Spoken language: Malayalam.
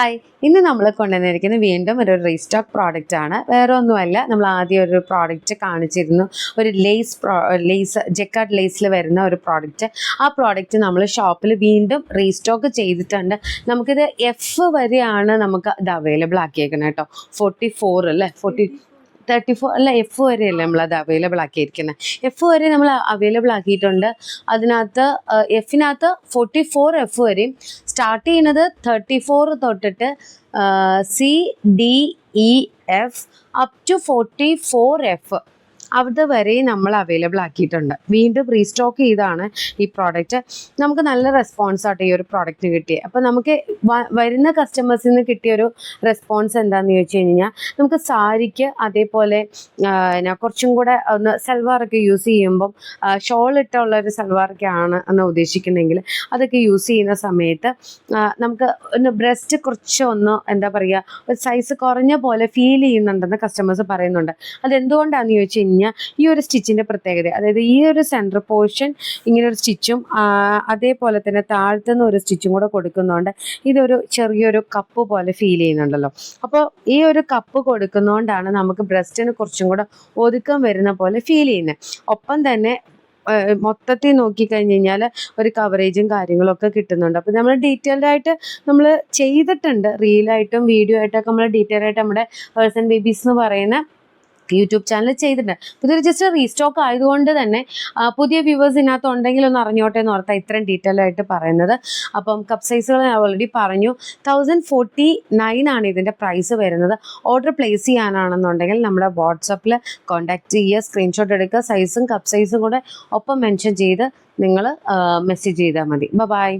ഹായ്, ഇന്ന് നമ്മൾ കൊണ്ടുവന്നിരിക്കുന്നത് വീണ്ടും ഒരു റീസ്റ്റോക്ക് പ്രോഡക്റ്റ് ആണ്. വേറെ ഒന്നുമല്ല, നമ്മൾ ആദ്യം ഒരു പ്രോഡക്റ്റ് കാണിച്ചിരുന്നു, ഒരു ലേസ് ജെക്കാർഡ് ലേസിൽ വരുന്ന ഒരു പ്രോഡക്റ്റ്. ആ പ്രോഡക്റ്റ് നമ്മൾ ഷോപ്പിൽ വീണ്ടും റീസ്റ്റോക്ക് ചെയ്തിട്ടുണ്ട്. നമുക്കിത് എഫ് വരെയാണ് നമുക്ക് ഇത് അവൈലബിൾ ആക്കിയേക്കുന്നത് കേട്ടോ. 44 അല്ലേ, 34 അല്ല, എഫ് വരെയല്ലേ നമ്മളത് അവൈലബിൾ ആക്കിയിരിക്കുന്നത്. എഫ് വരെ നമ്മൾ അവൈലബിൾ ആക്കിയിട്ടുണ്ട്. അതിനകത്ത് എഫിനകത്ത് 44 എഫ് വരെയും സ്റ്റാർട്ട് ചെയ്യുന്നത് 34 തൊട്ടിട്ട് CDEF അപ് ടു 44 എഫ് അത് വരെ നമ്മൾ അവൈലബിൾ ആക്കിയിട്ടുണ്ട്. വീണ്ടും റീസ്റ്റോക്ക് ചെയ്താണ് ഈ പ്രോഡക്റ്റ്. നമുക്ക് നല്ല റെസ്പോൺസ് ആയിട്ട് ഈ ഒരു പ്രോഡക്റ്റ് കിട്ടിയത്. അപ്പോൾ നമുക്ക് വരുന്ന കസ്റ്റമേഴ്സിൽ നിന്ന് കിട്ടിയൊരു റെസ്പോൺസ് എന്താണെന്ന് ചോദിച്ചു കഴിഞ്ഞാൽ, നമുക്ക് സാരിക്ക് അതേപോലെ കുറച്ചും കൂടെ ഒന്ന് സൽവാറൊക്കെ യൂസ് ചെയ്യുമ്പം ഷോൾ ഇട്ടുള്ളൊരു സൽവാറൊക്കെ ആണ് എന്ന് ഉദ്ദേശിക്കുന്നെങ്കിൽ അതൊക്കെ യൂസ് ചെയ്യുന്ന സമയത്ത് നമുക്ക് ഒന്ന് ബ്രസ്റ്റ് കുറച്ചൊന്ന് എന്താ പറയുക, ഒരു സൈസ് കുറഞ്ഞ പോലെ ഫീൽ ചെയ്യുന്നുണ്ടെന്ന് കസ്റ്റമേഴ്സ് പറയുന്നുണ്ട്. അതെന്തുകൊണ്ടാണെന്ന് ചോദിച്ചു കഴിഞ്ഞാൽ, ഈ ഒരു സ്റ്റിച്ചിൻ്റെ പ്രത്യേകത, അതായത് ഈ ഒരു സെൻറ്റർ പോർഷൻ ഇങ്ങനെ ഒരു സ്റ്റിച്ചും അതേപോലെ തന്നെ താഴ്ത്തുന്ന ഒരു സ്റ്റിച്ചും കൂടെ കൊടുക്കുന്നതുകൊണ്ട് ഇതൊരു ചെറിയൊരു കപ്പ് പോലെ ഫീൽ ചെയ്യുന്നുണ്ടല്ലോ. അപ്പോൾ ഈ ഒരു കപ്പ് കൊടുക്കുന്നതുകൊണ്ടാണ് നമുക്ക് ബ്രസ്റ്റിന് കുറച്ചും കൂടെ ഒതുക്കം വരുന്ന പോലെ ഫീൽ ചെയ്യുന്നത്. ഒപ്പം തന്നെ മൊത്തത്തിൽ നോക്കിക്കഴിഞ്ഞ് കഴിഞ്ഞാൽ ഒരു കവറേജും കാര്യങ്ങളൊക്കെ കിട്ടുന്നുണ്ട്. അപ്പോൾ നമ്മൾ ഡീറ്റെയിൽഡ് ആയിട്ട് നമ്മൾ ചെയ്തിട്ടുണ്ട്, റീലായിട്ടും വീഡിയോ ആയിട്ടൊക്കെ നമ്മൾ ഡീറ്റെയിൽ ആയിട്ട് നമ്മുടെ പേഴ്സൺ ബേബീസ് എന്ന് പറയുന്ന യൂട്യൂബ് ചാനൽ ചെയ്തിട്ടുണ്ട്. ഇതൊരു ജസ്റ്റ് റീസ്റ്റോക്ക് ആയതുകൊണ്ട് തന്നെ പുതിയ വ്യൂവേഴ്സ് ഇതിനകത്ത് ഉണ്ടെങ്കിൽ ഒന്ന് അറിഞ്ഞോട്ടെ എന്ന് ഓർത്താൽ ഇത്രയും ഡീറ്റെയിൽ ആയിട്ട് പറയുന്നത്. അപ്പം കപ്പ് സൈസുകൾ ഞാൻ ഓൾറെഡി പറഞ്ഞു. 1049 ആണ് ഇതിൻ്റെ പ്രൈസ് വരുന്നത്. ഓർഡർ പ്ലേസ് ചെയ്യാനാണെന്നുണ്ടെങ്കിൽ നമ്മുടെ വാട്സപ്പിൽ കോൺടാക്ട് ചെയ്യുക, സ്ക്രീൻഷോട്ട് എടുക്കുക, സൈസും കപ്പ് സൈസും കൂടെ ഒപ്പം മെൻഷൻ ചെയ്ത് നിങ്ങൾ മെസ്സേജ് ചെയ്താൽ മതി. ബൈ.